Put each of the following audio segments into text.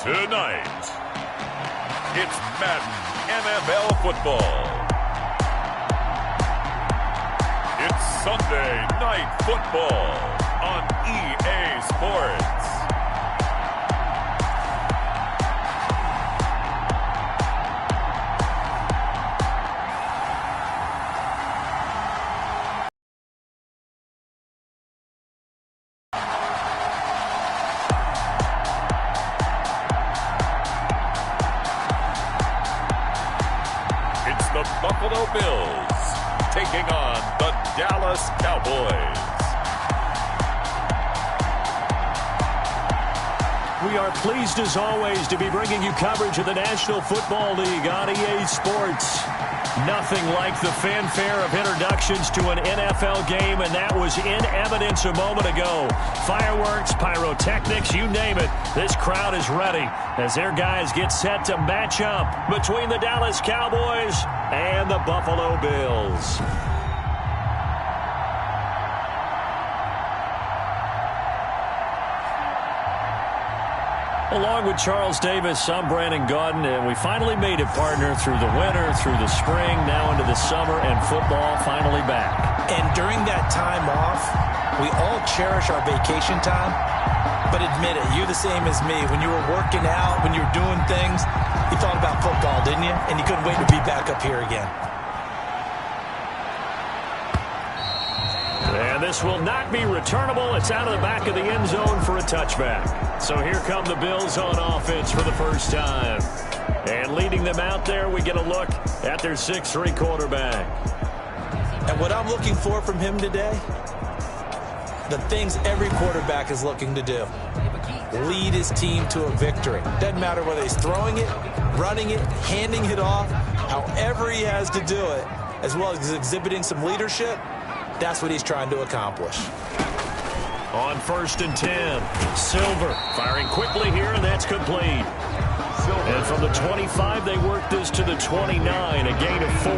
Tonight, it's Madden NFL football. It's Sunday Night Football on EA Sports. The Buffalo Bills taking on the Dallas Cowboys. We are pleased as always to be bringing you coverage of the National Football League on EA Sports. Nothing like the fanfare of introductions to an NFL game, and that was in evidence a moment ago. Fireworks, pyrotechnics, you name it. This crowd is ready as their guys get set to match up between the Dallas Cowboys and the Buffalo Bills. Along with Charles Davis, I'm Brandon Gaudin, and we finally made it, partner, through the winter, through the spring, now into the summer, and football finally back. And during that time off, we all cherish our vacation time. But admit it, you're the same as me. When you were working out, when you were doing things, you thought about football, didn't you? And you couldn't wait to be back up here again. And this will not be returnable. It's out of the back of the end zone for a touchback. So here come the Bills on offense for the first time. And leading them out there, we get a look at their 6'3" quarterback. And what I'm looking for from him today, the things every quarterback is looking to do. Lead his team to a victory. Doesn't matter whether he's throwing it, running it, handing it off, however he has to do it, as well as exhibiting some leadership. That's what he's trying to accomplish. On 1st and 10, Silver firing quickly here, and that's complete. And from the 25, they work this to the 29, a gain of 4.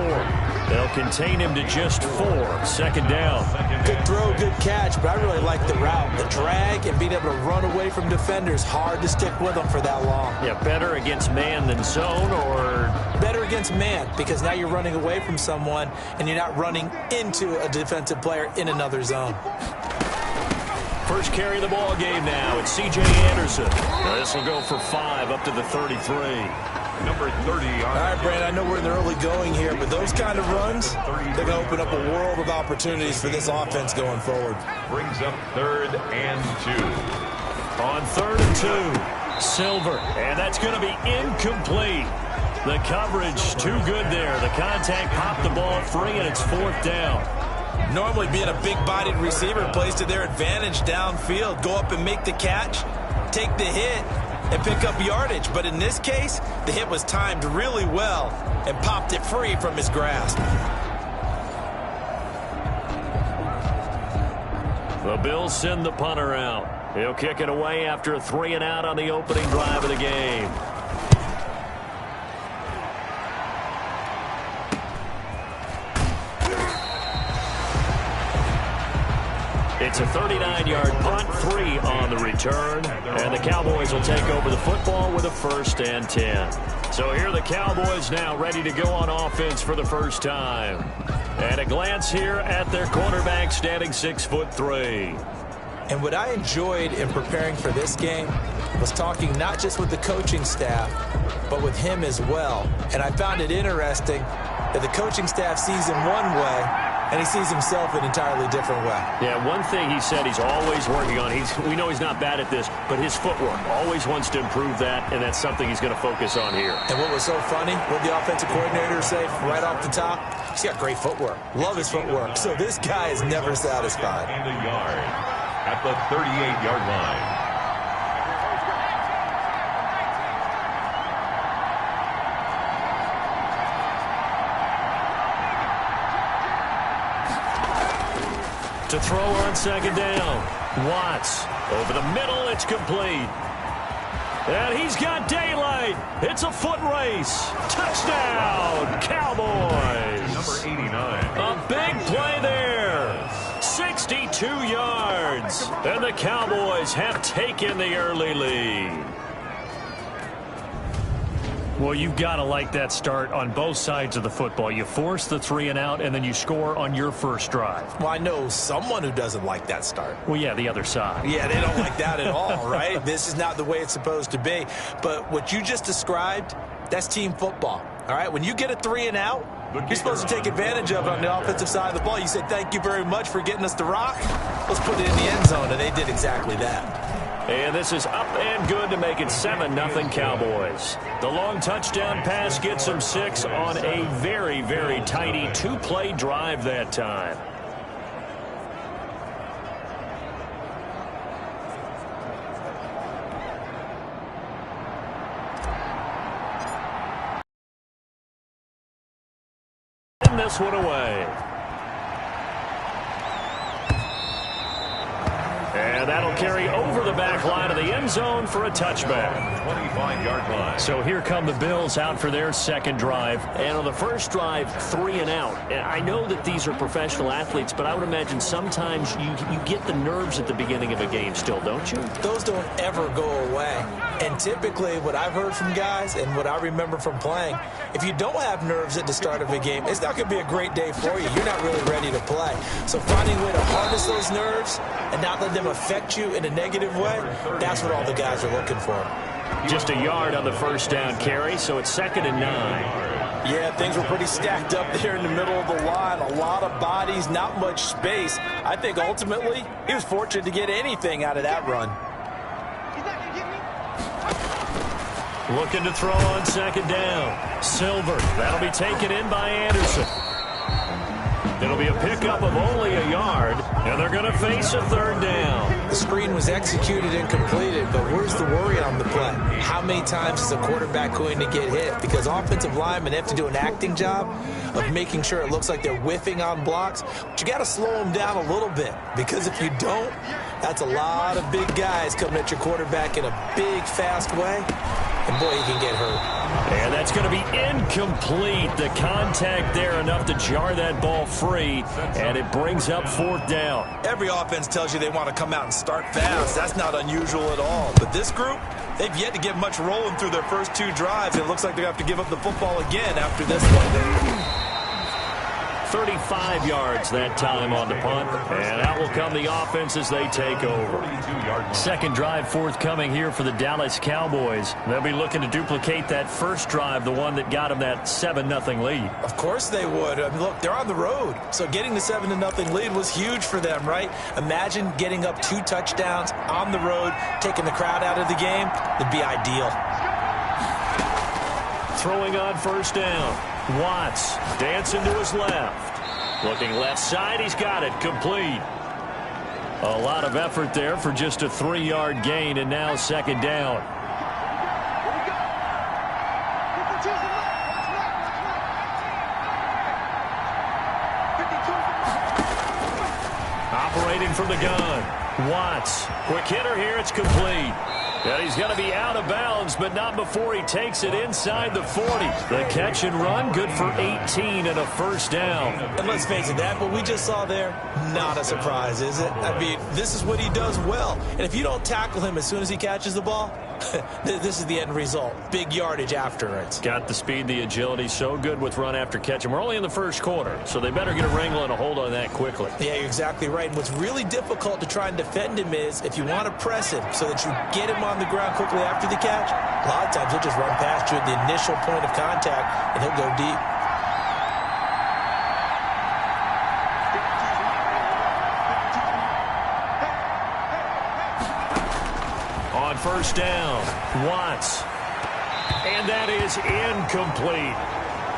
They'll contain him to just 4. 2nd down. Good throw, good catch, but I really like the route. The drag and being able to run away from defenders, hard to stick with them for that long. Yeah, better against man than zone, or? Better against man, because now you're running away from someone and you're not running into a defensive player in another zone. First carry of the ball game now. It's C.J. Anderson. This will go for 5 up to the 33. Number 30. All right, Brandon, I know we're in the early going here, but those kind of runs, they're going to open up a world of opportunities for this offense going forward. Brings up 3rd and 2. On 3rd and 2, Silver. And that's going to be incomplete. The coverage too good there. The contact popped the ball free, and it's 4th down. Normally being a big-bodied receiver plays to their advantage downfield. Go up and make the catch, take the hit, and pick up yardage. But in this case, the hit was timed really well and popped it free from his grasp. The Bills send the punter out. He'll kick it away after a 3-and-out on the opening drive of the game. It's a 39-yard punt, 3 on the return, and the Cowboys will take over the football with a 1st and 10. So here are the Cowboys now ready to go on offense for the first time. And a glance here at their quarterback, standing 6'3". And what I enjoyed in preparing for this game was talking not just with the coaching staff, but with him as well. And I found it interesting that the coaching staff sees him one way, and he sees himself an entirely different way. Yeah, one thing he said he's always working on, we know he's not bad at this, but his footwork, always wants to improve that, and that's something he's going to focus on here. And what was so funny, what the offensive coordinator say right off the top, he's got great footwork. Love his footwork. So this guy is never satisfied. And a yard at the 38-yard line. To throw on 2nd down. Watts over the middle. It's complete. And he's got daylight. It's a foot race. Touchdown, Cowboys. Number 89. A big play there. 62 yards. And the Cowboys have taken the early lead. Well, you've got to like that start on both sides of the football. You force the 3 and out, and then you score on your first drive. Well, I know someone who doesn't like that start. Well, yeah, the other side. Yeah, they don't like that at all, right? This is not the way it's supposed to be. But what you just described, that's team football. All right, when you get a 3 and out, you're supposed to take advantage of it on the offensive side of the ball. You said, thank you very much for getting us the rock. Let's put it in the end zone, and they did exactly that. And this is up and good to make it 7-0 Cowboys. The long touchdown pass gets them 6 on a very, very tidy 2-play drive that time. This one away. And that'll carry over the back line of the end zone for a touchback. 25-yard line. So here come the Bills out for their second drive. And on the first drive, 3 and out. And I know that these are professional athletes, but I would imagine sometimes you get the nerves at the beginning of a game still, don't you? Those don't ever go away. And typically what I've heard from guys and what I remember from playing, if you don't have nerves at the start of a game, it's not going to be a great day for you. You're not really ready to play. So finding a way to harness those nerves and not let them affect you in a negative way, that's what all the guys are looking for. Just a yard on the first down carry, so it's 2nd and 9. Yeah, things were pretty stacked up there in the middle of the line. A lot of bodies, not much space. I think ultimately he was fortunate to get anything out of that run. Looking to throw on 2nd down. Silver. That'll be taken in by Anderson. It'll be a pickup of only a yard, and they're going to face a 3rd down. The screen was executed and completed, but where's the worry on the play? How many times is a quarterback going to get hit? Because offensive linemen have to do an acting job of making sure it looks like they're whiffing on blocks. But you got to slow them down a little bit, because if you don't, that's a lot of big guys coming at your quarterback in a big, fast way. And boy, he can get hurt. And that's going to be incomplete. The contact there enough to jar that ball free, and it brings up 4th down. Every offense tells you they want to come out and start fast. That's not unusual at all. But this group, they've yet to get much rolling through their first 2 drives. It looks like they're going to have to give up the football again after this one. 35 yards that time on the punt, and out will come the offense as they take over. Second drive forthcoming here for the Dallas Cowboys. They'll be looking to duplicate that first drive, the one that got them that 7-0 lead. Of course they would. I mean, look, they're on the road, so getting the 7-0 lead was huge for them, right? Imagine getting up 2 touchdowns on the road, taking the crowd out of the game. It'd be ideal. Throwing on first down. Watts dancing to his left. Looking left side, he's got it, complete. A lot of effort there for just a 3-yard gain, and now 2nd down. Operating from the gun. Watts, quick hitter here, it's complete. And he's going to be out of bounds, but not before he takes it inside the 40. The catch and run, good for 18 and a first down. And let's face it, that what we just saw there, not a surprise, is it? I mean, this is what he does well. And if you don't tackle him as soon as he catches the ball, this is the end result. Big yardage after it. Got the speed, the agility, so good with run after catch. And we're only in the first quarter, so they better get a wrangle and a hold on that quickly. Yeah, you're exactly right. And what's really difficult to try and defend him is if you want to press him so that you get him on the ground quickly after the catch, a lot of times he'll just run past you at the initial point of contact, and he'll go deep. On first down, Watts. And that is incomplete.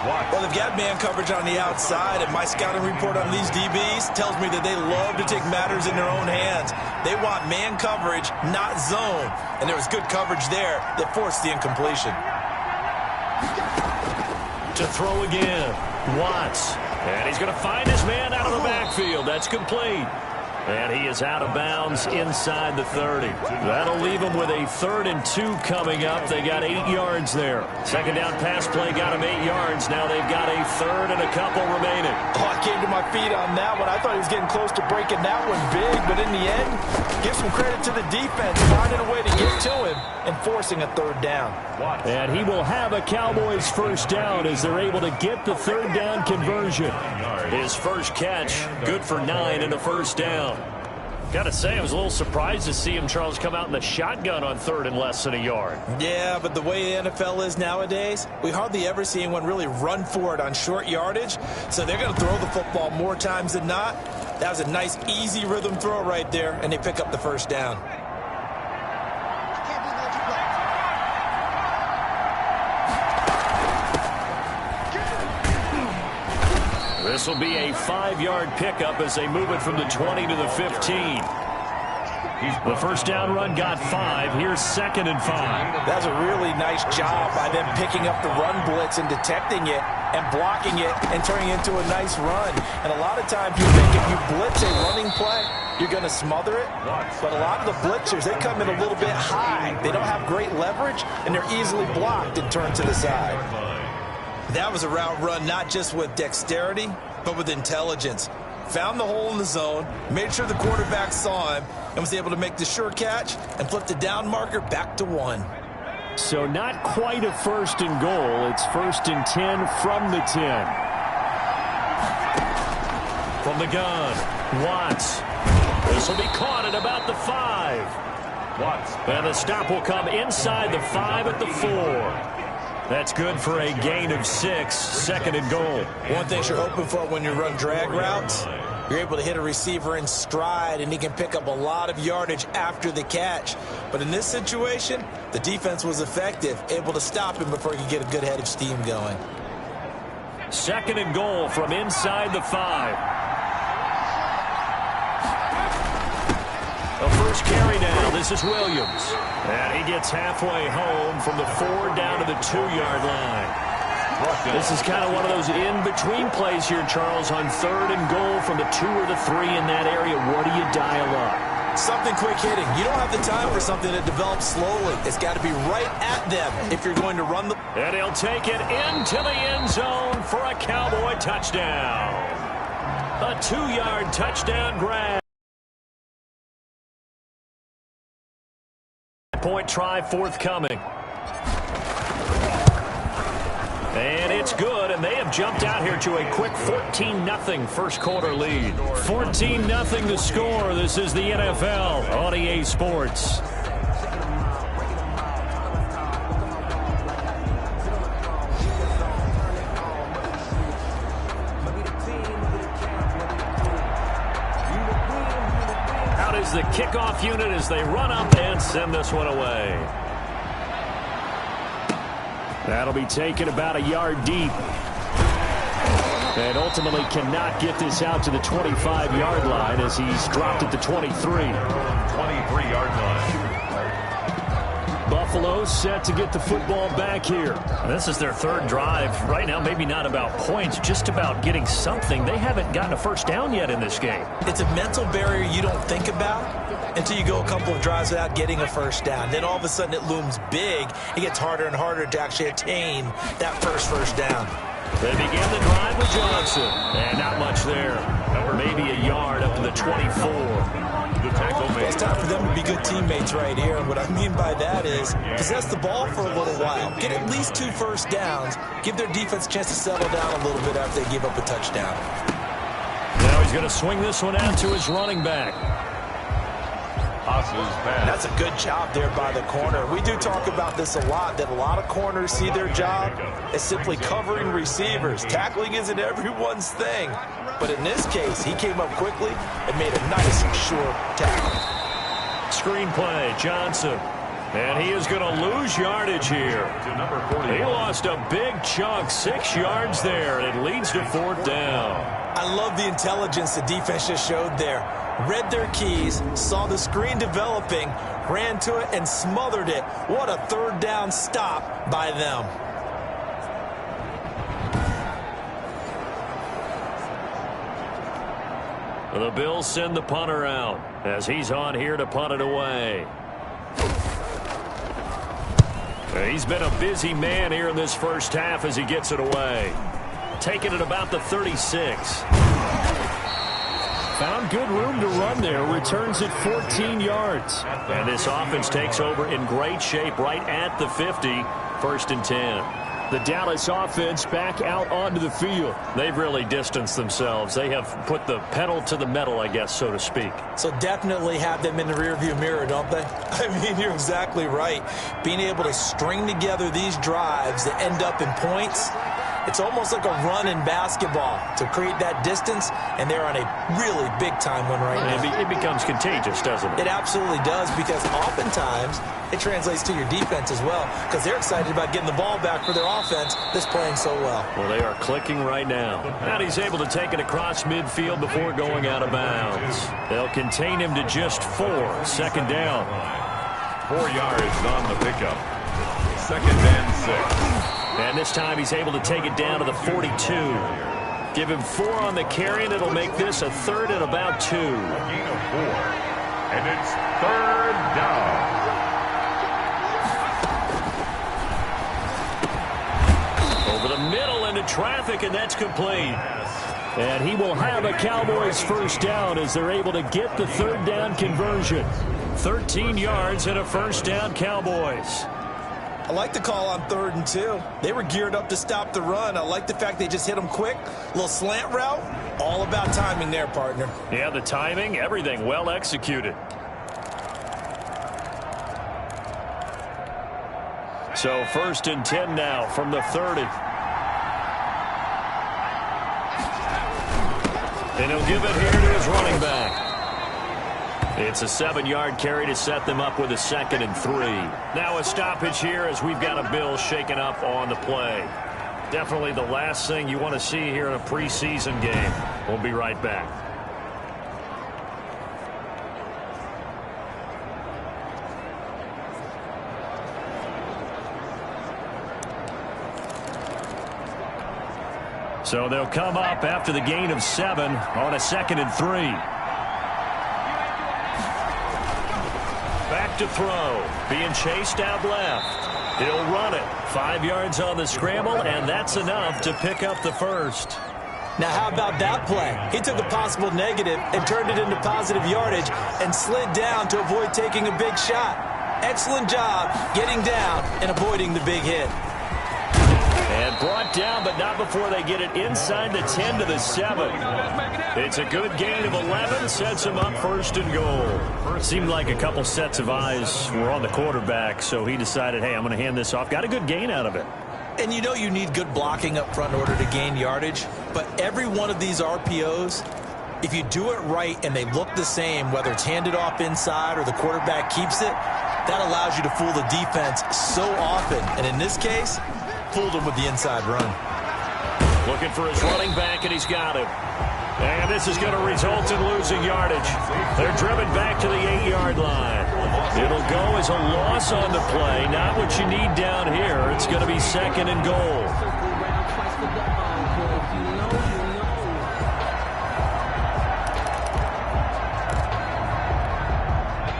Well, they've got man coverage on the outside, and my scouting report on these DBs tells me that they love to take matters in their own hands. They want man coverage, not zone. And there was good coverage there that forced the incompletion. To throw again, Watts. And he's going to find his man out of the backfield. That's complete. And he is out of bounds inside the 30. That'll leave him with a 3rd and 2 coming up. They got 8 yards there. Second down pass play got him 8 yards. Now they've got a 3rd and a couple remaining. Oh, I came to my feet on that one. I thought he was getting close to breaking that one big, but in the end, give some credit to the defense, finding a way to get to him and forcing a third down. And he will have a Cowboys first down as they're able to get the third down conversion. His first catch, good for 9 and a first down. Got to say, I was a little surprised to see him, Charles, come out in the shotgun on third and less than a yard. Yeah, but the way the NFL is nowadays, we hardly ever see anyone really run for it on short yardage. So they're going to throw the football more times than not. That was a nice, easy rhythm throw right there, and they pick up the first down. This will be a 5-yard pickup as they move it from the 20 to the 15. The first down run got 5. Here's 2nd and 5. That's a really nice job by them picking up the run blitz and detecting it and blocking it and turning it into a nice run. And a lot of times you think if you blitz a running play, you're going to smother it. But a lot of the blitzers, they come in a little bit high. They don't have great leverage, and they're easily blocked and turned to the side. That was a route run not just with dexterity, but with intelligence. Found the hole in the zone, made sure the quarterback saw him, and was able to make the sure catch and flip the down marker back to 1. So not quite a first and goal. It's 1st and 10 from the 10. From the gun, Watts. This will be caught at about the 5. Watts. And the stop will come inside the 5 at the 4. That's good for a gain of 6, 2nd and goal. One thing you're hoping for when you run drag routes, you're able to hit a receiver in stride, and he can pick up a lot of yardage after the catch. But in this situation, the defense was effective, able to stop him before he could get a good head of steam going. 2nd and goal from inside the 5. The first carry down. This is Williams. And he gets halfway home from the 4 down to the 2-yard line. This is kind of one of those in-between plays here, Charles, on 3rd and goal from the 2 or the 3 in that area. What do you dial up? Something quick hitting. You don't have the time for something that develops slowly. It's got to be right at them if you're going to run the... And he'll take it into the end zone for a Cowboy touchdown. A 2-yard touchdown grab. Point try forthcoming. And it's good, and they have jumped out here to a quick 14-0 first quarter lead. 14-0 the score. This is the NFL on EA Sports. The kickoff unit as they run up and send this one away. That'll be taken about a yard deep. And ultimately cannot get this out to the 25-yard line as he's dropped at the 23. 23-yard line. Buffalo set to get the football back here. This is their 3rd drive. Right now, maybe not about points, just about getting something. They haven't gotten a first down yet in this game. It's a mental barrier you don't think about until you go a couple of drives without getting a first down. Then all of a sudden it looms big. It gets harder and harder to actually attain that first down. They begin the drive with Johnson. And not much there. Maybe a yard up to the 24. It's time for them to be good teammates right here. And what I mean by that is possess the ball for a little while. Get at least 2 first downs. Give their defense a chance to settle down a little bit after they give up a touchdown. Now he's going to swing this one out to his running back. That's a good job there by the corner. We do talk about this a lot, that a lot of corners see their job as simply covering receivers. Tackling isn't everyone's thing. But in this case, he came up quickly and made a nice, short tackle. Screen play, Johnson. And he is going to lose yardage here. He lost a big chunk, 6 yards there, and it leads to 4th down. I love the intelligence the defense just showed there. Read their keys, saw the screen developing, ran to it, and smothered it. What a 3rd down stop by them. The Bills send the punter out as he's on here to punt it away. He's been a busy man here in this first half as he gets it away. Taking it about the 36. Found good room to run there. Returns it 14 yards. And this offense takes over in great shape right at the 50. 1st and 10. The Dallas offense back out onto the field. They've really distanced themselves. They have put the pedal to the metal, I guess, so to speak. So definitely have them in the rearview mirror, don't they? I mean, you're exactly right. Being able to string together these drives that end up in points, it's almost like a run in basketball to create that distance, and they're on a really big-time one right now. It becomes contagious, doesn't it? It absolutely does, because oftentimes it translates to your defense as well, because they're excited about getting the ball back for their offense that's playing so well. Well, they are clicking right now. And he's able to take it across midfield before going out of bounds. They'll contain him to just 4. 2nd down. 4 yards on the pickup. 2nd and 6. And this time he's able to take it down to the 42. Give him 4 on the carry, and it'll make this a 3rd and about 2. A gain of 4. And it's 3rd down. Over the middle into traffic, and that's complete. And he will have a Cowboys 1st down as they're able to get the 3rd down conversion. 13 yards and a 1st down Cowboys. I like the call on 3rd and 2. They were geared up to stop the run. I like the fact they just hit them quick. A little slant route. All about timing there, partner. Yeah, the timing, everything well executed. So 1st and 10 now from the 30. And he'll give it here to his running back. It's a 7-yard carry to set them up with a 2nd and 3. Now a stoppage here as we've got a Bill shaken up on the play. Definitely the last thing you want to see here in a preseason game. We'll be right back. So they'll come up after the gain of 7 on a 2nd and 3. Back to throw. Being chased out left. He'll run it. 5 yards on the scramble, and that's enough to pick up the 1st. Now, how about that play? He took a possible negative and turned it into positive yardage and slid down to avoid taking a big shot. Excellent job getting down and avoiding the big hit. And brought down, but not before they get it inside the 10 to the 7. It's a good gain of 11, sets him up 1st and goal. Seemed like a couple sets of eyes were on the quarterback, so he decided, hey, I'm going to hand this off. Got a good gain out of it. And you know you need good blocking up front in order to gain yardage, but every one of these RPOs, if you do it right and they look the same, whether it's handed off inside or the quarterback keeps it, that allows you to fool the defense so often. And in this case, fooled him with the inside run. Looking for his running back, and he's got him. And this is going to result in losing yardage. They're driven back to the 8-yard line. It'll go as a loss on the play. Not what you need down here. It's going to be 2nd and goal.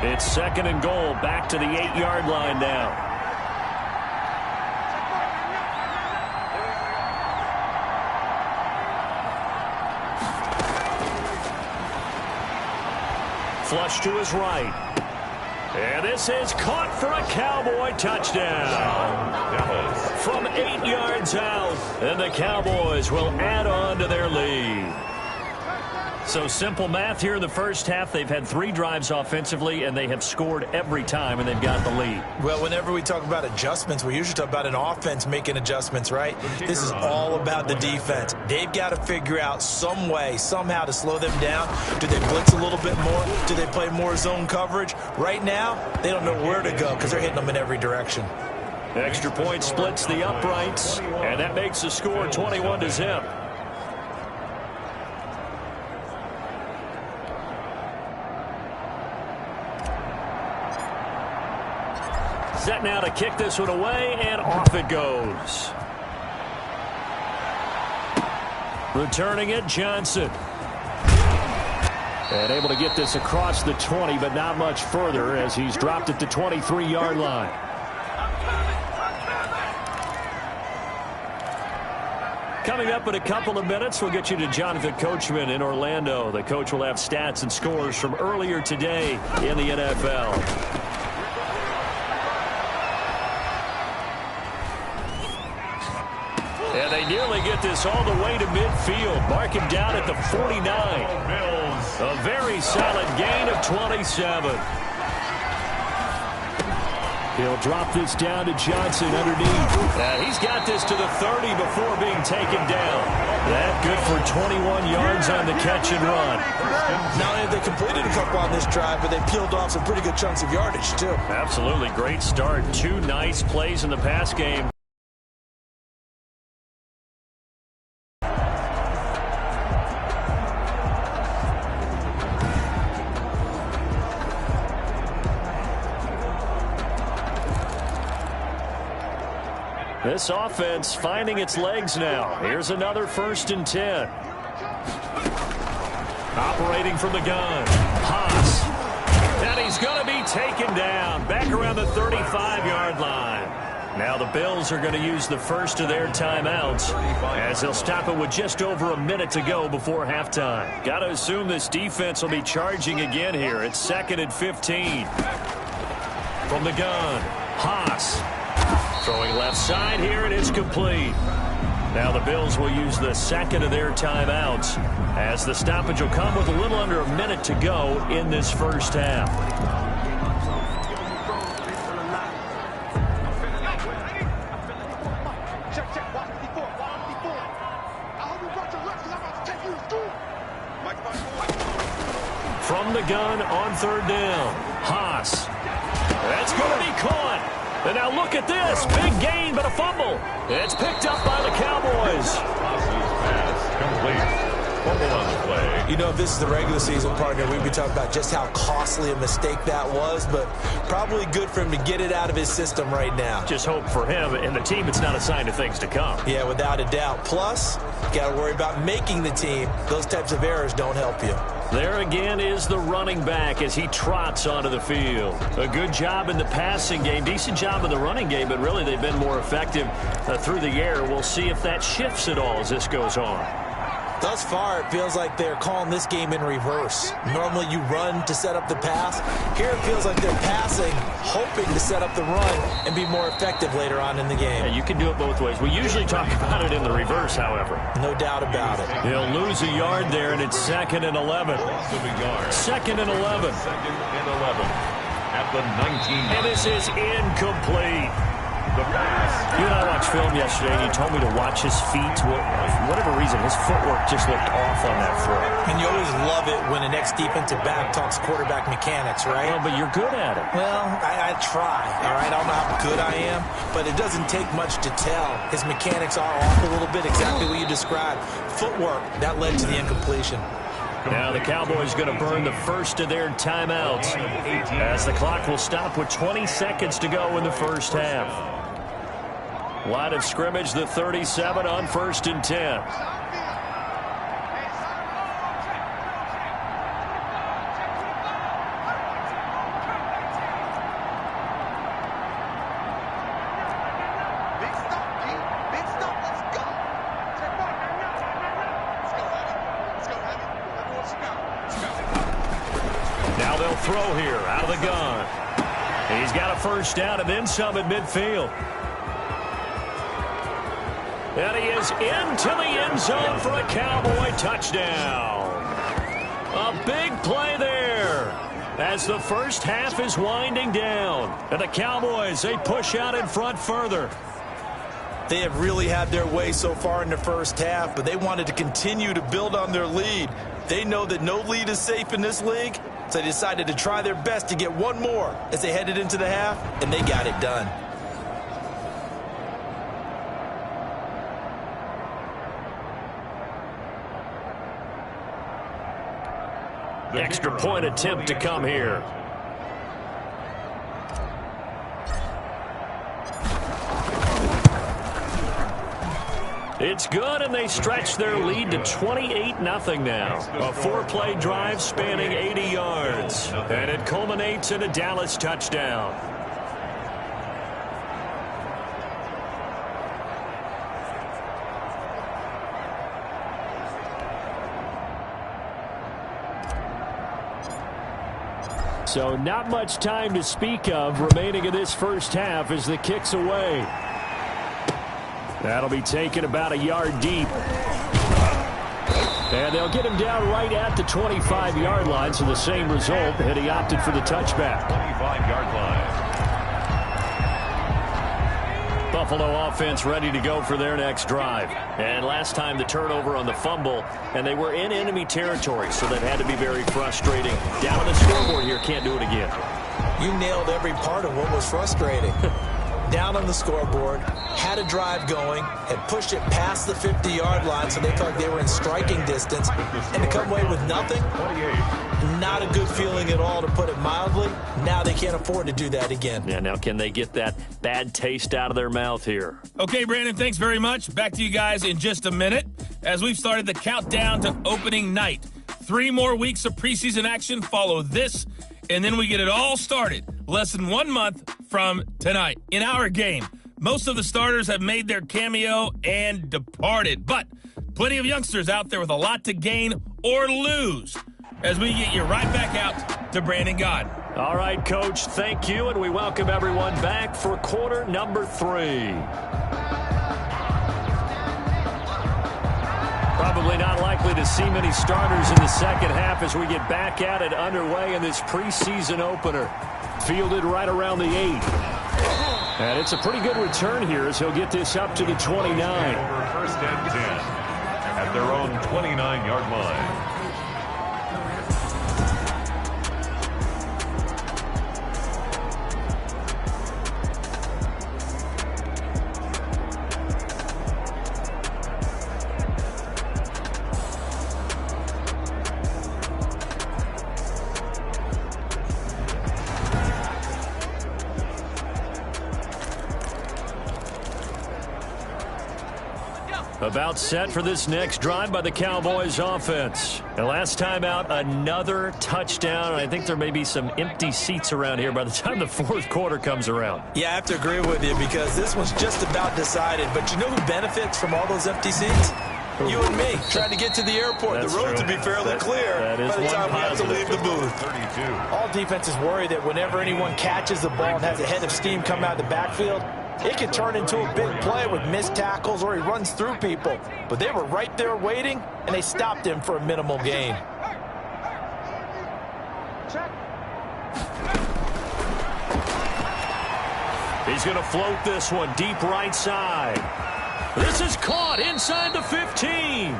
It's 2nd and goal. Back to the 8-yard line now. Flush to his right. And this is caught for a Cowboy touchdown. From 8 yards out. And the Cowboys will add on to their lead. So simple math here in the first half. They've had 3 drives offensively, and they have scored every time, and they've got the lead. Well, whenever we talk about adjustments, we usually talk about an offense making adjustments, right? This is all about the defense. They've got to figure out some way, somehow to slow them down. Do they blitz a little bit more? Do they play more zone coverage? Right now, they don't know where to go because they're hitting them in every direction. Extra point splits the uprights, and that makes the score 21-0. Set now to kick this one away, and off it goes. Returning it, Johnson. And able to get this across the 20, but not much further as he's dropped at the 23-yard line. Coming up in a couple of minutes, we'll get you to Jonathan Coachman in Orlando. The coach will have stats and scores from earlier today in the NFL. And they nearly get this all the way to midfield. Mark him down at the 49. A very solid gain of 27. He'll drop this down to Johnson underneath. And he's got this to the 30 before being taken down. That good for 21 yards on the catch and run. Not only have they completed a couple on this drive, but they peeled off some pretty good chunks of yardage, too. Absolutely great start. 2 nice plays in the pass game. This offense finding its legs now. Here's another 1st and 10. Operating from the gun. Haas. And he's going to be taken down. Back around the 35-yard line. Now the Bills are going to use the first of their timeouts as they'll stop it with just over a minute to go before halftime. Got to assume this defense will be charging again here. It's 2nd and 15. From the gun. Haas. Throwing left side here, and it's complete. Now the Bills will use the second of their timeouts as the stoppage will come with a little under a minute to go in this first half. From the gun on 3rd down. Haas. That's going to be caught. And now look at this. Big gain, but a fumble. It's picked up by the Cowboys. Pass complete. Fumble on the play. You know, if this is the regular season, partner, we'd be talking about just how costly a mistake that was, but probably good for him to get it out of his system right now. Just hope for him and the team it's not a sign of things to come. Yeah, without a doubt. Plus, got to worry about making the team. Those types of errors don't help you. There again is the running back as he trots onto the field. A good job in the passing game, decent job in the running game, but really they've been more effective through the air. We'll see if that shifts at all as this goes on. Thus far, it feels like they're calling this game in reverse. Normally you run to set up the pass. Here it feels like they're passing, hoping to set up the run and be more effective later on in the game. Yeah, you can do it both ways. We usually talk about it in the reverse, however. No doubt about it. He'll lose a yard there, and it's 2nd and 11. 2nd and 11. 2nd and 11 at the 19. And this is incomplete. The pass. You and I watched film yesterday, and you told me to watch his feet. Well, for whatever reason, his footwork just looked off on that throw. And you always love it when an ex-defensive back talks quarterback mechanics, right? Well, but you're good at it. Well, I try, all right? I don't know how good I am, but it doesn't take much to tell. His mechanics are off a little bit, exactly what you described. Footwork, that led to the incompletion. Now the Cowboys going to burn the first of their timeouts as the clock will stop with 20 seconds to go in the first half. Line of scrimmage, the 37 on 1st and 10. Now they'll throw here out of the gun. He's got a first down and then some at midfield. And he is into the end zone for a Cowboy touchdown. A big play there as the first half is winding down. And the Cowboys, they push out in front further. They have really had their way so far in the first half, but they wanted to continue to build on their lead. They know that no lead is safe in this league, so they decided to try their best to get one more as they headed into the half, and they got it done. Extra point attempt to come here. It's good, and they stretch their lead to 28-0 now. A 4-play drive spanning 80 yards, and it culminates in a Dallas touchdown. So not much time to speak of remaining in this first half as the kick's away. That'll be taken about a yard deep. And they'll get him down right at the 25-yard line, so the same result, and he opted for the touchback. 25-yard line. Buffalo offense ready to go for their next drive. And last time the turnover on the fumble, and they were in enemy territory, so that had to be very frustrating. Down on the scoreboard here, can't do it again. You nailed every part of what was frustrating. Down on the scoreboard, had a drive going, had pushed it past the 50-yard line so they felt like they were in striking distance, and to come away with nothing, not a good feeling at all, to put it mildly. Now they can't afford to do that again. Yeah, now can they get that bad taste out of their mouth here? Okay, Brandon, thanks very much. Back to you guys in just a minute as we've started the countdown to opening night. 3 more weeks of preseason action follow this, and then we get it all started less than 1 month from tonight. In our game, most of the starters have made their cameo and departed, but plenty of youngsters out there with a lot to gain or lose as we get you right back out to Brandon Gaudin. All right, Coach, thank you, and we welcome everyone back for quarter number 3. Probably not likely to see many starters in the second half as we get back at it underway in this preseason opener. Fielded right around the 8. And it's a pretty good return here as he'll get this up to the 29. Over first and 10 at their own 29-yard line. About set for this next drive by the Cowboys offense. And last time out, another touchdown. I think there may be some empty seats around here by the time the fourth quarter comes around. Yeah, I have to agree with you because this one's just about decided. But you know who benefits from all those empty seats? You and me, trying to get to the airport. That's the roads true. will be fairly clear that is by the time we have to leave the booth. 32. All defenses worry that whenever anyone catches the ball and has a head of steam come out of the backfield, it can turn into a big play with missed tackles or he runs through people. But they were right there waiting, and they stopped him for a minimal gain. He's going to float this one deep right side. This is caught inside the 15.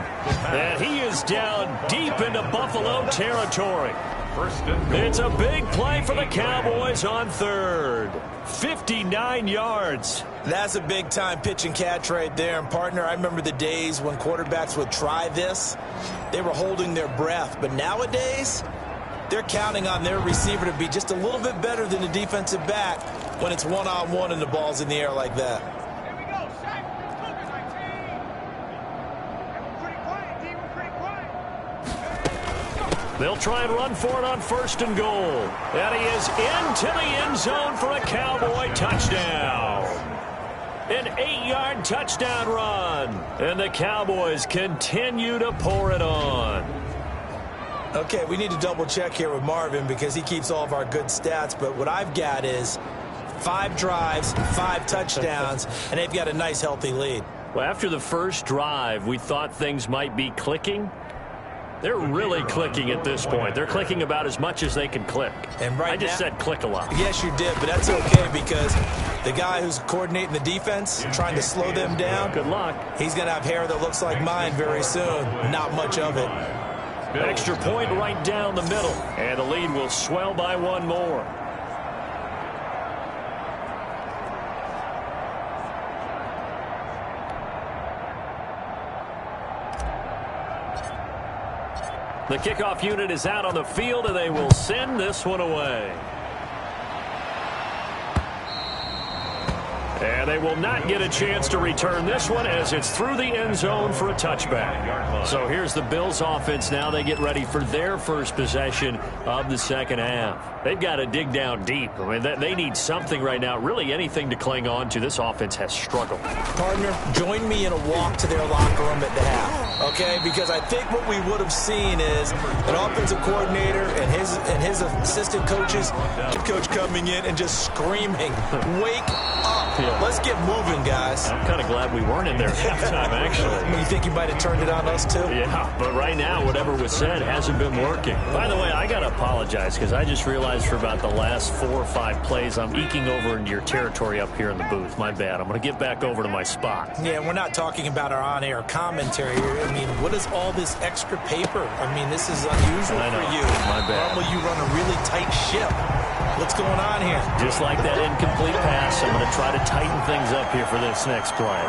And he is down deep into Buffalo territory. First and goal. It's a big play for the Cowboys on third. 59 yards. That's a big-time pitch and catch right there. And, partner, I remember the days when quarterbacks would try this. They were holding their breath. But nowadays, they're counting on their receiver to be just a little bit better than the defensive back when it's one-on-one and the ball's in the air like that. They'll try and run for it on first and goal. And he is into the end zone for a Cowboy touchdown. An 8-yard touchdown run. And the Cowboys continue to pour it on. Okay, we need to double-check here with Marvin because he keeps all of our good stats. But what I've got is 5 drives, 5 touchdowns, and they've got a nice, healthy lead. Well, after the first drive, we thought things might be clicking. They're really clicking at this point. They're clicking about as much as they can click. And right I just said click a lot. Yes, you did, but that's okay because the guy who's coordinating the defense, trying to slow them down, Good luck. he's going to have hair that looks like mine very soon. Not much of it. Extra point right down the middle. And the lead will swell by 1 more. The kickoff unit is out on the field, and they will send this one away. And they will not get a chance to return this one as it's through the end zone for a touchback. So here's the Bills offense now. They get ready for their first possession of the second half. They've got to dig down deep. I mean, they need something right now, really anything to cling on to. This offense has struggled. Partner, join me in a walk to their locker room at the half, okay? Because I think what we would have seen is an offensive coordinator and his assistant coaches, coach coming in and just screaming, "Wake up. Yeah. Let's get moving, guys." I'm kind of glad we weren't in there at halftime, actually. You think you might have turned it on us, too? Yeah, but right now, whatever was said hasn't been working. By the way, I got to apologize because I just realized for about the last 4 or 5 plays, I'm eking over into your territory up here in the booth. My bad. I'm going to get back over to my spot. Yeah, we're not talking about our on-air commentary here. I mean, what is all this extra paper? I mean, this is unusual for you. My bad. Normally, you run a really tight ship. What's going on here? Just like that incomplete pass, I'm going to try to tighten things up here for this next play.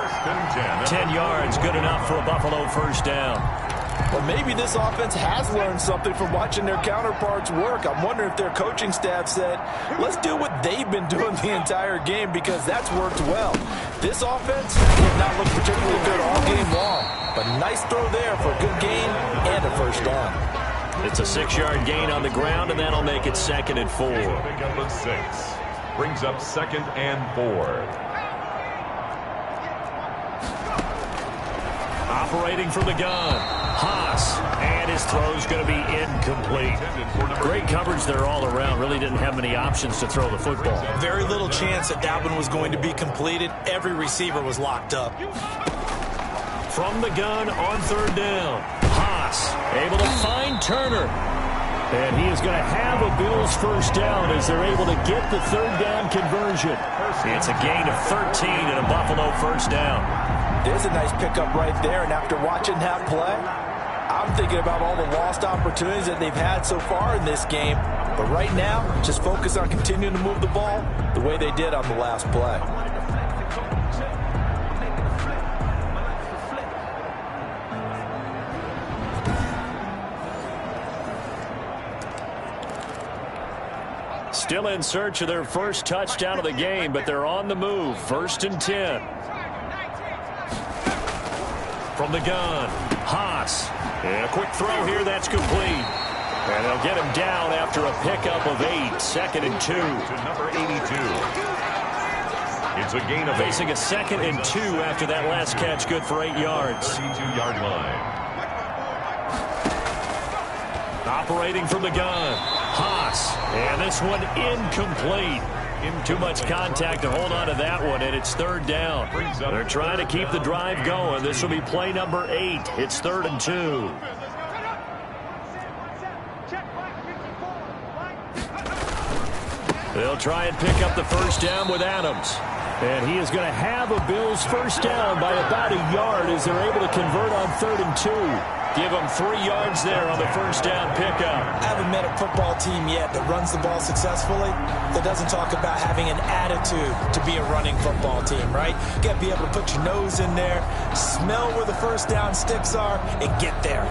10 yards, good enough for a Buffalo first down. Well, maybe this offense has learned something from watching their counterparts work. I'm wondering if their coaching staff said, let's do what they've been doing the entire game because that's worked well. This offense did not look particularly good all game long, but nice throw there for a good gain and a first down. It's a 6-yard gain on the ground, and that'll make it 2nd and 4. Pickup of 6. Brings up 2nd and 4. Operating from the gun, Haas, and his throw's going to be incomplete. Great coverage there all around. Really didn't have many options to throw the football. Very little chance that one was going to be completed. Every receiver was locked up. From the gun on 3rd down, Haas able to find Turner. And he is going to have a Bills first down as they're able to get the 3rd down conversion. It's a gain of 13 and a Buffalo first down. There's a nice pickup right there, and after watching that play, I'm thinking about all the lost opportunities that they've had so far in this game. But right now, just focus on continuing to move the ball the way they did on the last play. Still in search of their first touchdown of the game, but they're on the move. 1st and 10. From the gun, Haas. And a quick throw here, that's complete. And they'll get him down after a pickup of 8. 2nd and 2. To number 82. It's a gain of 8. Facing a 2nd and 2 after that last catch, good for 8 yards. 32-yard line. Operating from the gun, Haas. And this one incomplete. Too much contact to hold on to that one, and it's 3rd down. They're trying to keep the drive going. This will be play number 8. It's 3rd and 2. They'll try and pick up the first down with Adams. And he is going to have a Bills first down by about a yard as they're able to convert on 3rd and 2. Give them 3 yards there on the first down pickup. I haven't met a football team yet that runs the ball successfully that doesn't talk about having an attitude to be a running football team, right? You got to be able to put your nose in there, smell where the first down sticks are, and get there.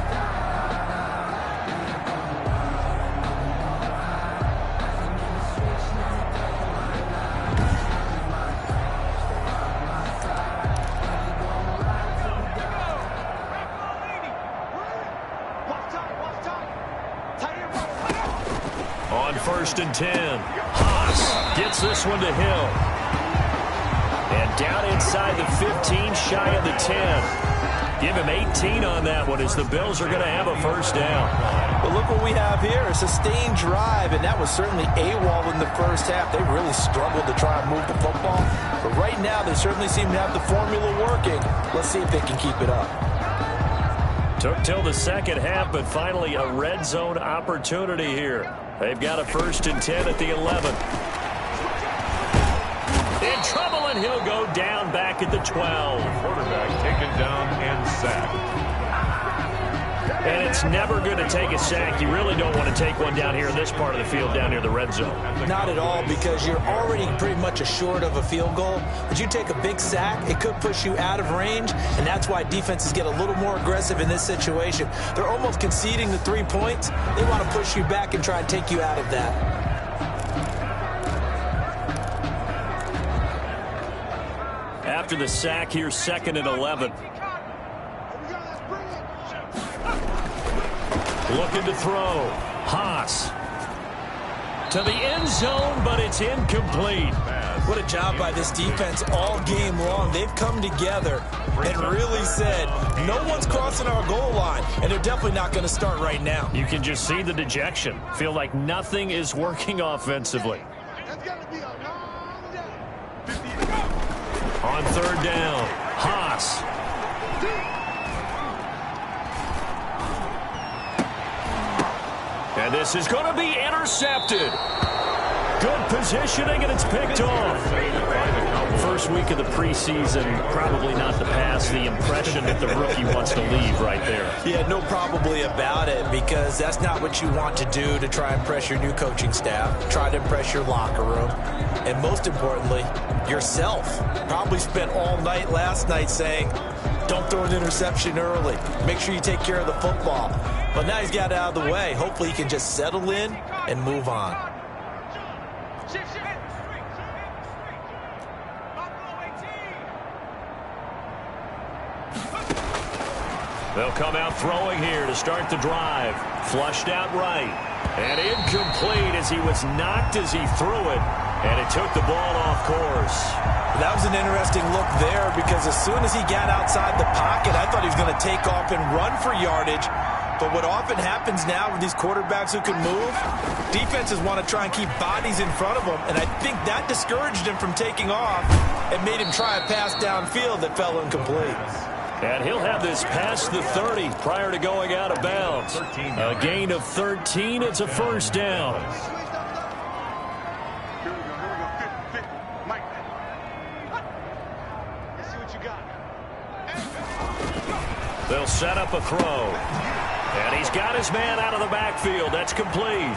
On 1st and 10, Haas gets this one to Hill. And down inside the 15, shy of the 10. Give him 18 on that one as the Bills are going to have a first down. But look what we have here, a sustained drive, and that was certainly AWOL in the first half. They really struggled to try and move the football. But right now, they certainly seem to have the formula working. Let's see if they can keep it up. Took till the second half, but finally a red zone opportunity here. They've got a 1st and 10 at the 11. In trouble, and he'll go down back at the 12. Quarterback taken down and sacked. And it's never going to take a sack. You really don't want to take one down here in this part of the field, down near the red zone. Not at all, because you're already pretty much assured of a field goal. But you take a big sack, it could push you out of range, and that's why defenses get a little more aggressive in this situation. They're almost conceding the 3 points. They want to push you back and try and take you out of that. After the sack, here's 2nd and 11. Looking to throw. Haas. To the end zone, but it's incomplete. What a job by this defense all game long. They've come together and really said, no one's crossing our goal line, and they're definitely not going to start right now. You can just see the dejection. Feel like nothing is working offensively. On 3rd down, Haas. And this is going to be intercepted. Good positioning, and it's picked off. First week of the preseason, probably not the pass, the impression that the rookie wants to leave right there. Yeah, no probably about it, because that's not what you want to do to try and impress your new coaching staff, try to impress your locker room, and most importantly, yourself. Probably spent all night last night saying, don't throw an interception early. Make sure you take care of the football. But now he's got it out of the way. Hopefully he can just settle in and move on. They'll come out throwing here to start the drive. Flushed out right. And incomplete as he was knocked as he threw it. And it took the ball off course. That was an interesting look there, because as soon as he got outside the pocket, I thought he was going to take off and run for yardage. But what often happens now with these quarterbacks who can move, defenses want to try and keep bodies in front of them, and I think that discouraged him from taking off and made him try a pass downfield that fell incomplete. And he'll have this past the 30 prior to going out of bounds. A gain of 13. It's a 1st down. They'll set up a throw. And he's got his man out of the backfield. That's complete.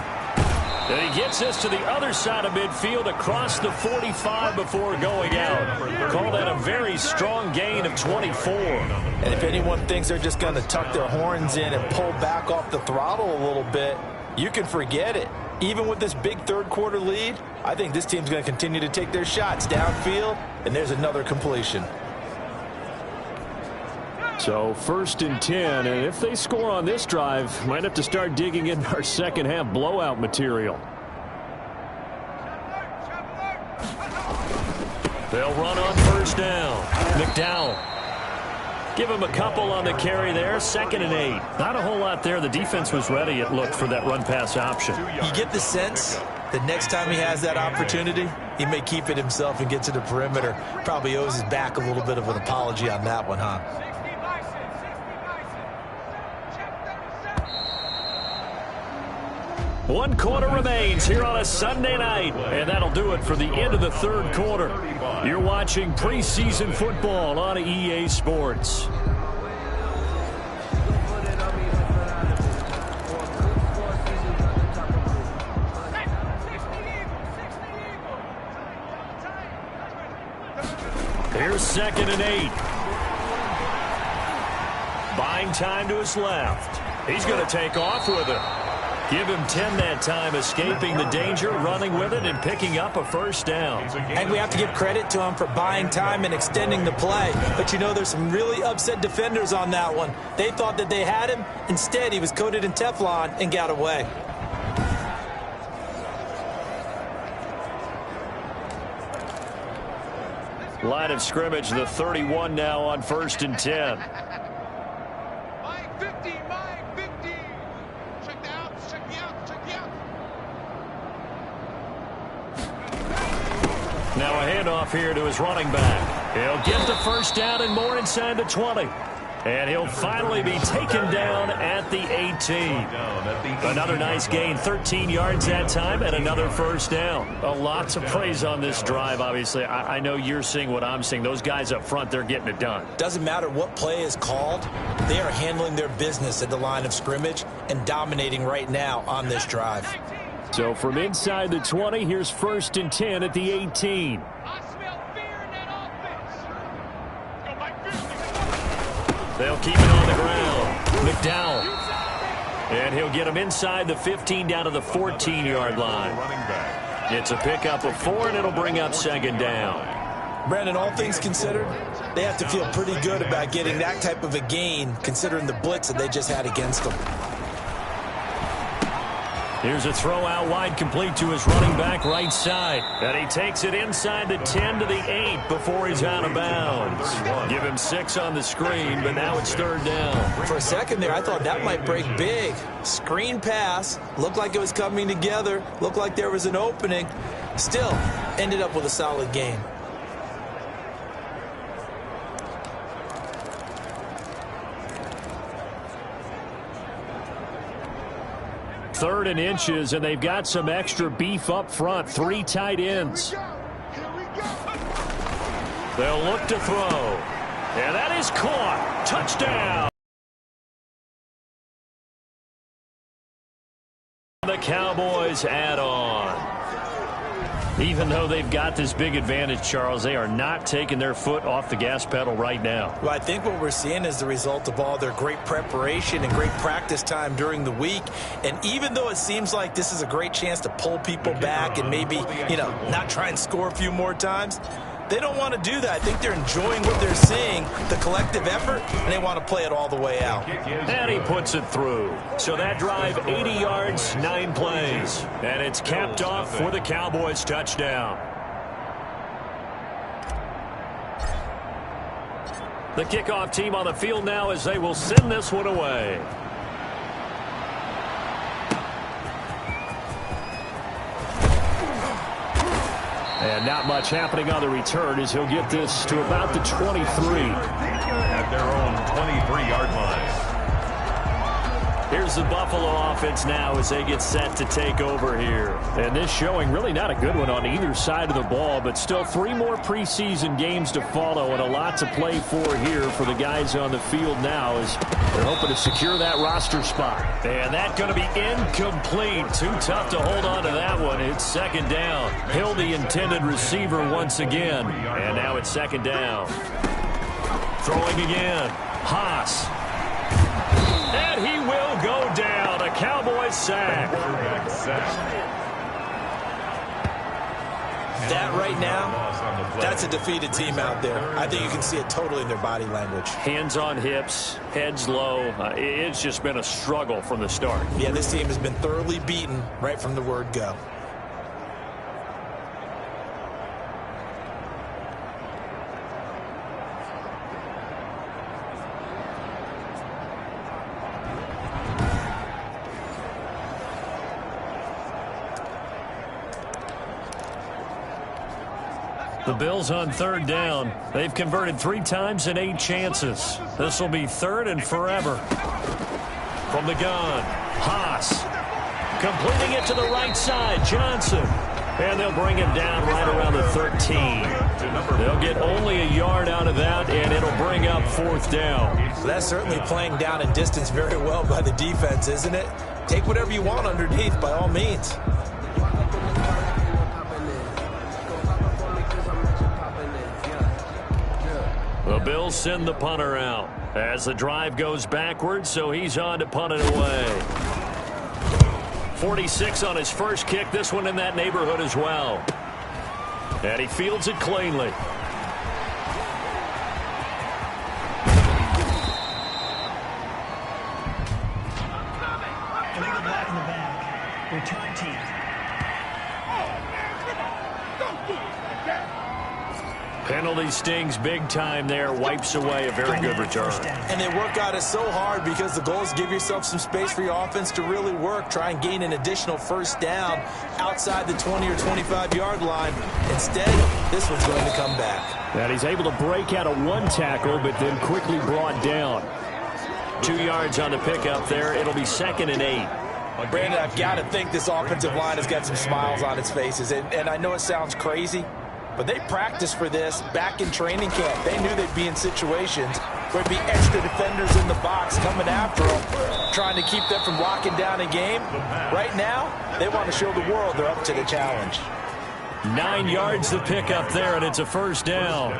And he gets this to the other side of midfield across the 45 before going out. Call that a very strong gain of 24. And if anyone thinks they're just going to tuck their horns in and pull back off the throttle a little bit, you can forget it. Even with this big 3rd quarter lead, I think this team's going to continue to take their shots downfield, and there's another completion. So 1st and 10, and if they score on this drive, might have to start digging in our second half blowout material. They'll run on 1st down. McDowell. Give him a couple on the carry there. 2nd and 8. Not a whole lot there. The defense was ready, it looked, for that run-pass option. You get the sense that next time he has that opportunity, he may keep it himself and get to the perimeter. Probably owes his back a little bit of an apology on that one, huh? One quarter remains here on a Sunday night, and that'll do it for the end of the 3rd quarter. You're watching preseason football on EA Sports. Here's 2nd and 8. Buying time to his left. He's going to take off with it. Give him 10 that time, escaping the danger, running with it, and picking up a 1st down. And we have to give credit to him for buying time and extending the play. But, you know, there's some really upset defenders on that one. They thought that they had him. Instead, he was coated in Teflon and got away. Line of scrimmage, the 31 now on 1st and 10. Now a handoff here to his running back. He'll get the 1st down and more inside the 20. And he'll finally be taken down at the 18. Another nice gain, 13 yards that time, and another 1st down. Lots of praise on this drive, obviously. I know you're seeing what I'm seeing. Those guys up front, they're getting it done. Doesn't matter what play is called. They are handling their business at the line of scrimmage and dominating right now on this drive. So from inside the 20, here's 1st and 10 at the 18. They'll keep it on the ground. McDowell. And he'll get him inside the 15 down to the 14-yard line. It's a pickup of 4, and it'll bring up 2nd down. Brandon, all things considered, they have to feel pretty good about getting that type of a gain, considering the blitz that they just had against them. Here's a throw out wide, complete to his running back right side. And he takes it inside the 10 to the 8 before he's out of bounds. Give him 6 on the screen, but now it's 3rd down. For a second there, I thought that might break big. Screen pass, looked like it was coming together, looked like there was an opening. Still, ended up with a solid game. Third and inches, and they've got some extra beef up front. 3 tight ends. They'll look to throw. And that is caught. Touchdown. The Cowboys add on. Even though they've got this big advantage, Charles, they are not taking their foot off the gas pedal right now. Well, I think what we're seeing is the result of all their great preparation and great practice time during the week. And even though it seems like this is a great chance to pull people back and maybe, not try and score a few more times, they don't want to do that. I think they're enjoying what they're seeing, the collective effort, and they want to play it all the way out. And he puts it through. So that drive, 80 yards, 9 plays. And it's capped off for the Cowboys touchdown. The kickoff team on the field now as they will send this one away. And not much happening on the return as he'll get this to about the 23. At their own 23-yard line. Here's the Buffalo offense now as they get set to take over here. And this showing really not a good one on either side of the ball, but still 3 more preseason games to follow and a lot to play for here for the guys on the field now as they're hoping to secure that roster spot. And that's going to be incomplete. Too tough to hold on to that one. It's 2nd down. Hill, the intended receiver once again. And now it's 2nd down. Throwing again. Haas. And he will go down. A Cowboys sack. That right now, that's a defeated team out there. I think you can see it totally in their body language. Hands on hips, heads low. It's just been a struggle from the start. Yeah, this team has been thoroughly beaten right from the word go. The Bills on 3rd down. They've converted 3 times in 8 chances. This will be 3rd and forever. From the gun, Haas. Completing it to the right side, Johnson. And they'll bring him down right around the 13. They'll get only a yard out of that, and it'll bring up 4th down. That's certainly playing down and distance very well by the defense, isn't it? Take whatever you want underneath, by all means. The Bills send the punter out as the drive goes backwards, so he's on to punt it away. 46 on his first kick, this one in that neighborhood as well. And he fields it cleanly. Illegal block in the back. Return team. Penalty stings big time there, wipes away a very good return. And they work out it so hard because the goal is give yourself some space for your offense to really work. Try and gain an additional 1st down outside the 20 or 25-yard line. Instead, this one's going to come back. And he's able to break out of 1 tackle, but then quickly brought down. 2 yards on the pickup there. It'll be 2nd and 8. Brandon, I've got to think this offensive line has got some smiles on its faces. And I know it sounds crazy, but they practiced for this back in training camp. They knew they'd be in situations where there'd be extra defenders in the box coming after them, trying to keep them from locking down a game. Right now, they want to show the world they're up to the challenge. 9 yards to pick up there, and it's a 1st down.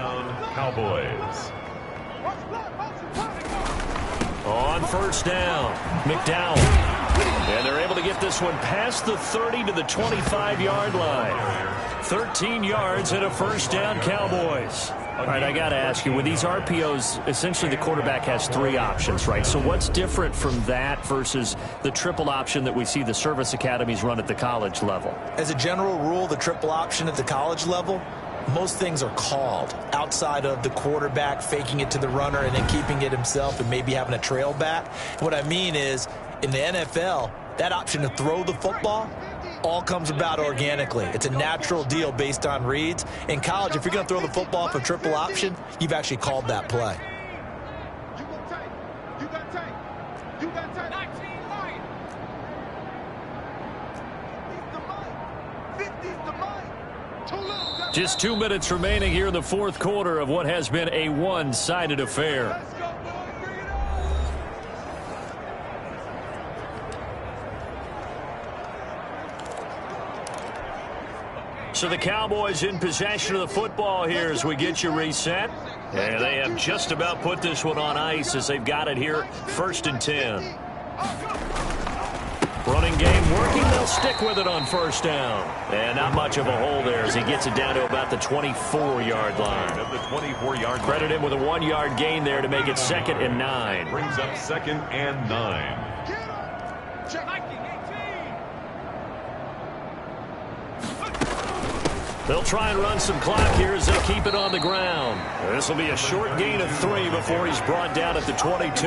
Cowboys. On 1st down, McDowell. And they're able to get this one past the 30 to the 25-yard line. 13 yards and a first down, Cowboys. All right, I got to ask you, with these RPOs, essentially the quarterback has 3 options, right? So what's different from that versus the triple option that we see the service academies run at the college level? As a general rule, the triple option at the college level, most things are called outside of the quarterback faking it to the runner and then keeping it himself and maybe having a trail back. What I mean is, in the NFL, that option to throw the football all comes about organically. It's a natural deal based on reads. In college, if you're going to throw the football for triple option, you've actually called that play. Just 2 minutes remaining here in the fourth quarter of what has been a one-sided affair. So the Cowboys in possession of the football here as we get you reset. And they have just about put this one on ice as they've got it here, 1st and 10. Running game working. They'll stick with it on first down. And not much of a hole there as he gets it down to about the 24-yard line. The 24-yard Credit him with a 1-yard gain there to make it 2nd and 9. brings up 2nd and 9. They'll try and run some clock here as they keep it on the ground. This will be a short gain of 3 before he's brought down at the 22.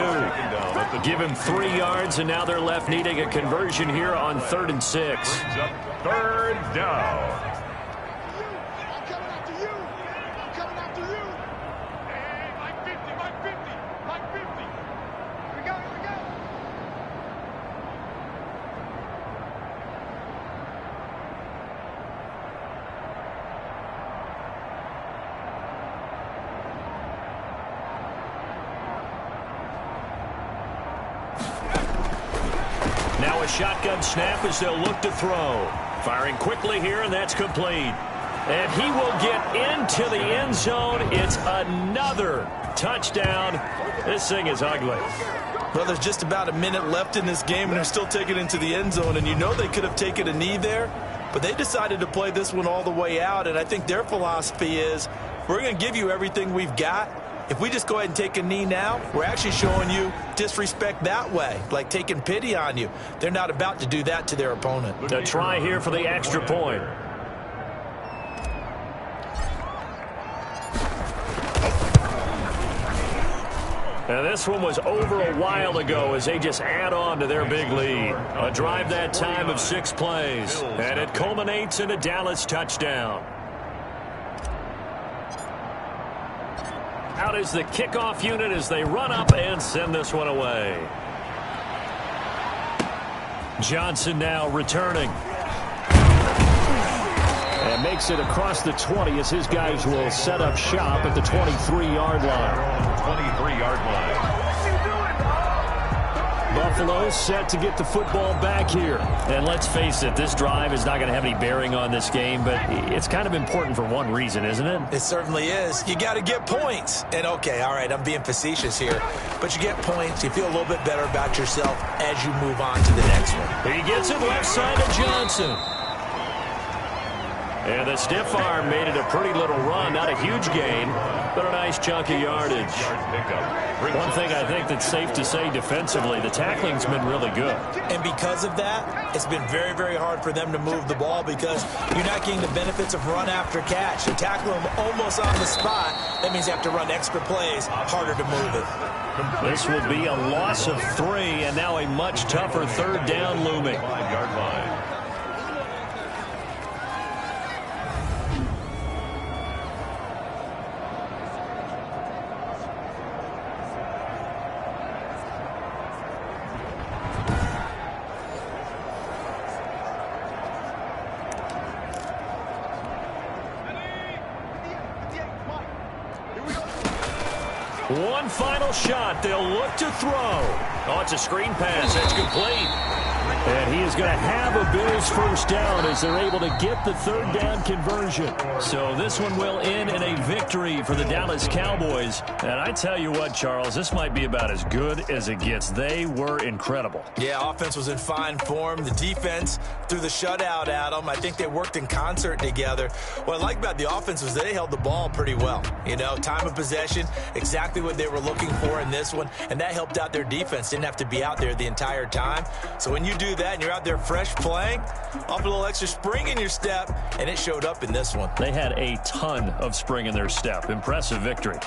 Give him 3 yards, and now they're left needing a conversion here on 3rd and 6. Brings up 3rd down. Now a shotgun snap as they'll look to throw. Firing quickly here, and that's complete. And he will get into the end zone. It's another touchdown. This thing is ugly. Well, there's just about a minute left in this game, and they're still taking it into the end zone. And you know they could have taken a knee there, but they decided to play this one all the way out. And I think their philosophy is, we're going to give you everything we've got. If we just go ahead and take a knee now, we're actually showing you disrespect that way, like taking pity on you. They're not about to do that to their opponent. A try here for the extra point. Now this one was over a while ago as they just add on to their big lead. A drive that time of 6 plays, and it culminates in a Dallas touchdown. Out is the kickoff unit as they run up and send this one away. Johnson now returning. And makes it across the 20 as his guys will set up shop at the 23-yard line. 23-yard line. Buffalo set to get the football back here. And let's face it, this drive is not going to have any bearing on this game, but it's kind of important for one reason, isn't it? It certainly is. You got to get points. And, okay, all right, I'm being facetious here, but you get points. You feel a little bit better about yourself as you move on to the next one. He gets it left side to Johnson. And the stiff arm made it a pretty little run. Not a huge gain, but a nice chunk of yardage. One thing I think that's safe to say defensively, the tackling's been really good. And because of that, it's been very, very hard for them to move the ball because you're not getting the benefits of run after catch. You tackle them almost on the spot. That means you have to run extra plays, harder to move it. This will be a loss of 3, and now a much tougher 3rd down looming. 5-yard line. One final shot. They'll look to throw. Oh, it's a screen pass. That's complete. And he is going to have a Bills first down as they're able to get the third down conversion. So this one will end in a victory for the Dallas Cowboys. And I tell you what, Charles, this might be about as good as it gets. They were incredible. Yeah, offense was in fine form. The defense threw the shutout at them. I think they worked in concert together. What I like about the offense was they held the ball pretty well. You know, time of possession, exactly what they were looking for in this one. And that helped out their defense. Didn't have to be out there the entire time. So when you do that and you're out there fresh playing, off a little extra spring in your step, and it showed up in this one. They had a ton of spring in their step. Impressive victory.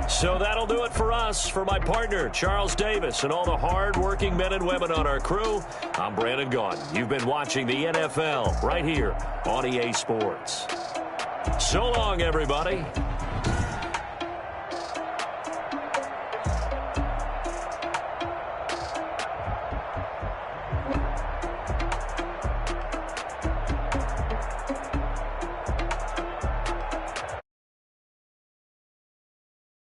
So that'll do it for us. For my partner, Charles Davis, and all the hard-working men and women on our crew, I'm Brandon Gaudin. You've been watching the NFL right here on EA Sports. So long, everybody.